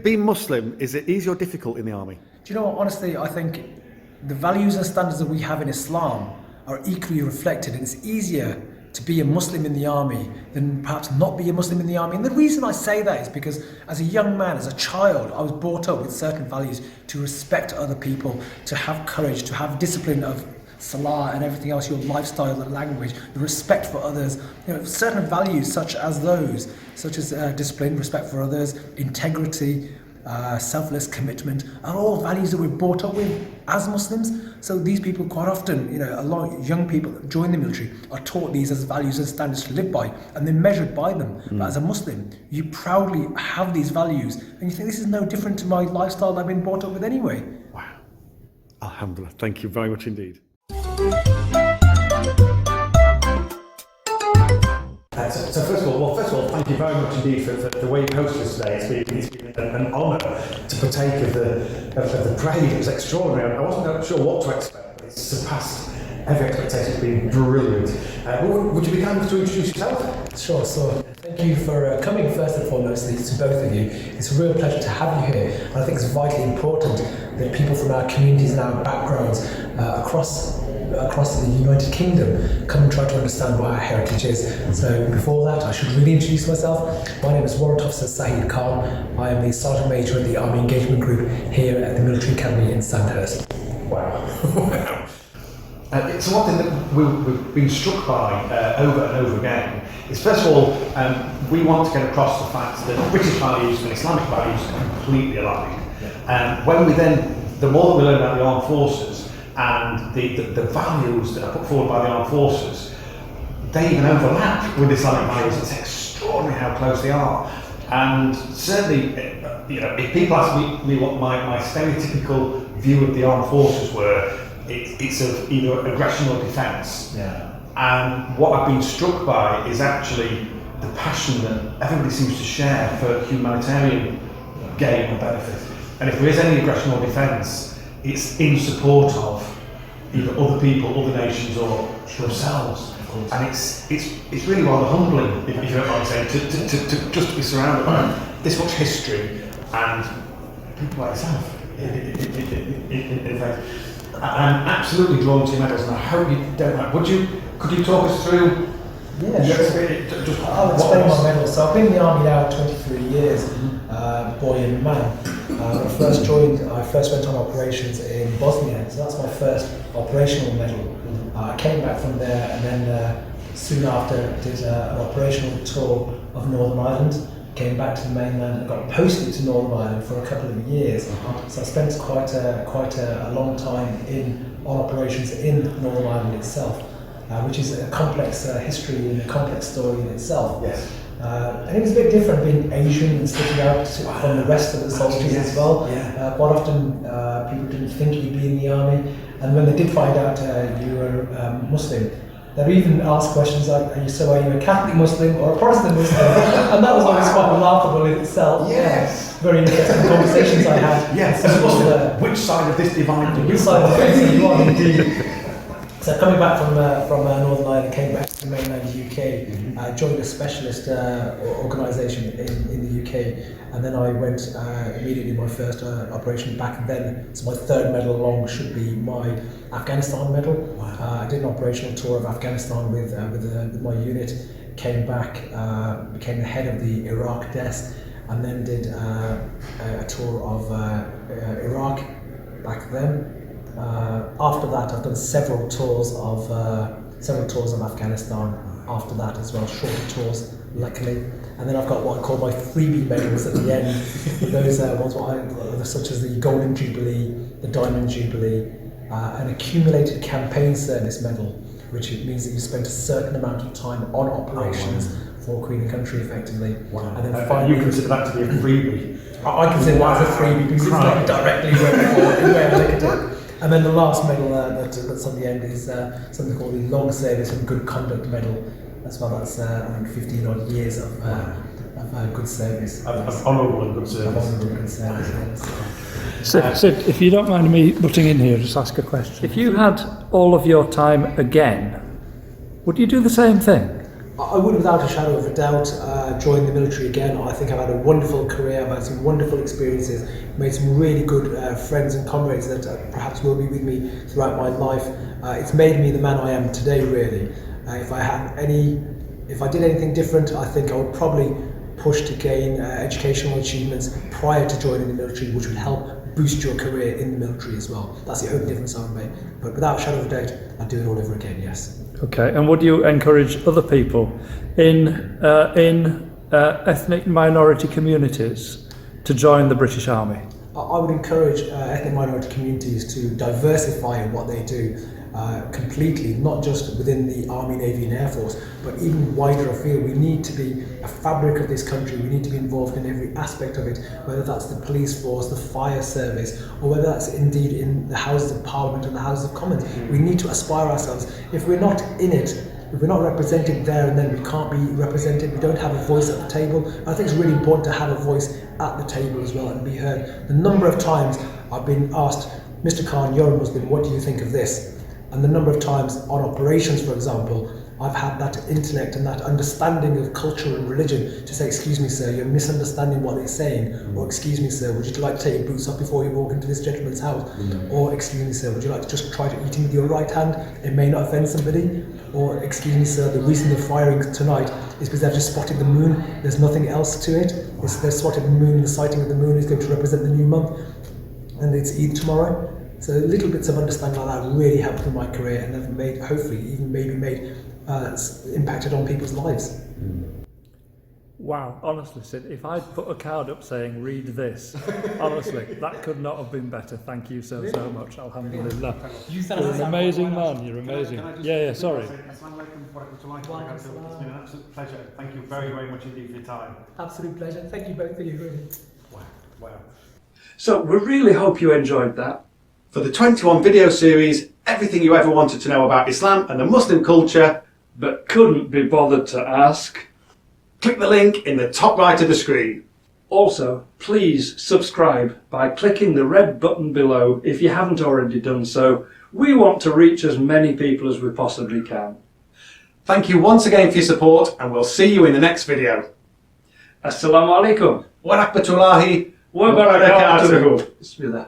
Being Muslim, is it easy or difficult in the army? Do you know what, honestly, I think the values and standards that we have in Islam are equally reflected, and it's easier to be a Muslim in the army than perhaps not be a Muslim in the army. And the reason I say that is because as a young man, as a child, I was brought up with certain values to respect other people, to have courage, to have discipline of salah and everything else, your lifestyle, the language, the respect for others, certain values such as discipline, respect for others, integrity, selfless commitment, are all values that we're brought up with as Muslims. So these people quite often, a lot of young people that join the military are taught these as values and standards to live by, and they're measured by them. But as a Muslim, you proudly have these values, and you think this is no different to my lifestyle that I've been brought up with anyway. Wow. Alhamdulillah. Thank you very much indeed. So first of all, thank you very much indeed for the way you hosted us today. It's been an honour to partake of the parade. It was extraordinary. I wasn't sure what to expect, but it's surpassed every expectation. It's been brilliant. Would you be kind enough to introduce yourself? Sure. So thank you for coming first and foremost to both of you. It's a real pleasure to have you here. And I think it's vitally important that people from our communities and our backgrounds across the United Kingdom come and try to understand what our heritage is. So before that, I should really introduce myself. My name is Warrant Officer Sahid Khan. I am the Sergeant Major of the Army Engagement Group here at the Military Academy in Sandhurst. Wow. So one thing that we've been struck by over and over again is, first of all, we want to get across the fact that British values and Islamic values are completely aligned. The more that we learn about the armed forces and the values that are put forward by the armed forces, they even overlap with Islamic values. It's extraordinary how close they are. And certainly, if people ask me what my stereotypical view of the armed forces were, it's of either aggression or defence. Yeah. And what I've been struck by is actually the passion that everybody seems to share for humanitarian gain and benefit. And if there is any aggression or defence, it's in support of either other people, other nations, or themselves. And it's really rather humbling, if you don't mind saying, to just be surrounded by this much history and people like yourself. In fact, I'm absolutely drawn to your medals, and I hope you don't mind. Could you talk us through? Yeah, sure. I'll explain my medals. So I've been in the army now 23 years, boy and man. When I first joined, I first went on operations in Bosnia, so that's my first operational medal. I came back from there, and then soon after did an operational tour of Northern Ireland. Came back to the mainland and got posted to Northern Ireland for a couple of years. So I spent quite a long time on operations in Northern Ireland itself, which is a complex history and a complex story in itself. Yes. And it was a bit different being Asian and sticking out from the rest of the soldiers as well. Yeah. Quite often people didn't think you'd be in the army, and when they did find out you were Muslim, they'd even ask questions like, are you a Catholic Muslim or a Protestant Muslim? And that was always quite laughable in itself. Yes. Very interesting conversations I had. Yes. As a Muslim, which side of this divide do you? Which side of the fence you are indeed. So coming back from Northern Ireland, came back to mainland UK, joined a specialist organisation in the UK, and then I went immediately my first operation back, and then so my third medal along should be my Afghanistan medal. Wow. I did an operational tour of Afghanistan with my unit, came back, became the head of the Iraq desk, and then did a tour of Iraq back then. After that, I've done several tours of Afghanistan. After that as well, shorter tours, luckily. And then I've got what I call my freebie medals at the end. Those ones, such as the Golden Jubilee, the Diamond Jubilee, an accumulated campaign service medal, which means that you spent a certain amount of time on operations for Queen and Country, effectively. Wow. And then finally, you consider that to be a freebie? I consider that as a freebie because it's not directly where I look at it. And then the last medal that's on the end is something called the Long Service and Good Conduct Medal. As well, that's 15 odd years of good service. Of honourable and good service. Honourable and good service. Sid, if you don't mind me butting in here, just ask a question. If you had all of your time again, would you do the same thing? I would, without a shadow of a doubt, join the military again. I think I've had a wonderful career, I've had some wonderful experiences, made some really good friends and comrades that perhaps will be with me throughout my life. It's made me the man I am today, really. If I did anything different, I think I would probably push to gain educational achievements prior to joining the military, which would help boost your career in the military as well. That's the only difference I would make. But without a shadow of a doubt, I'd do it all over again, yes. Okay, and would you encourage other people in ethnic minority communities to join the British Army? I would encourage ethnic minority communities to diversify in what they do completely, not just within the Army, Navy and Air Force, but even wider afield. We need to be a fabric of this country. We need to be involved in every aspect of it, whether that's the police force, the fire service, or whether that's indeed in the Houses of Parliament and the Houses of Commons. We need to aspire ourselves. If we're not in it, if we're not represented there and then, we can't be represented, we don't have a voice at the table. I think it's really important to have a voice at the table as well and be heard. The number of times I've been asked, Mr. Khan, you're a Muslim, what do you think of this? And the number of times on operations, for example, I've had that intellect and that understanding of culture and religion to say, excuse me, sir, you're misunderstanding what they're saying, or excuse me, sir, would you like to take your boots off before you walk into this gentleman's house? Or excuse me, sir, would you like to just try to eat him with your right hand? It may not offend somebody. Or excuse me, sir, the reason they're firing tonight is because they've just spotted the moon. There's nothing else to it. They've spotted the moon. The sighting of the moon is going to represent the new month, and it's Eid tomorrow. So little bits of understanding like that really helped in my career, and have made, hopefully, even maybe made impacted on people's lives. Wow, honestly, Sid, if I'd put a card up saying, read this, honestly, that could not have been better. Thank you so much. Alhamdulillah. You're an amazing man, you're amazing. Sorry. Assalamu alaikum wa rahmatullahi wa barakatuh. It's been an absolute pleasure. Thank you very, very much indeed for your time. Absolute pleasure. Thank you both for you, really. Wow. So we really hope you enjoyed that. For the 21 video series, everything you ever wanted to know about Islam and the Muslim culture, but couldn't be bothered to ask, click the link in the top right of the screen. Also, please subscribe by clicking the red button below if you haven't already done so. We want to reach as many people as we possibly can. Thank you once again for your support, and we'll see you in the next video. Assalamu alaikum Wa rahmatullahi wa barakatuh. Bismillah.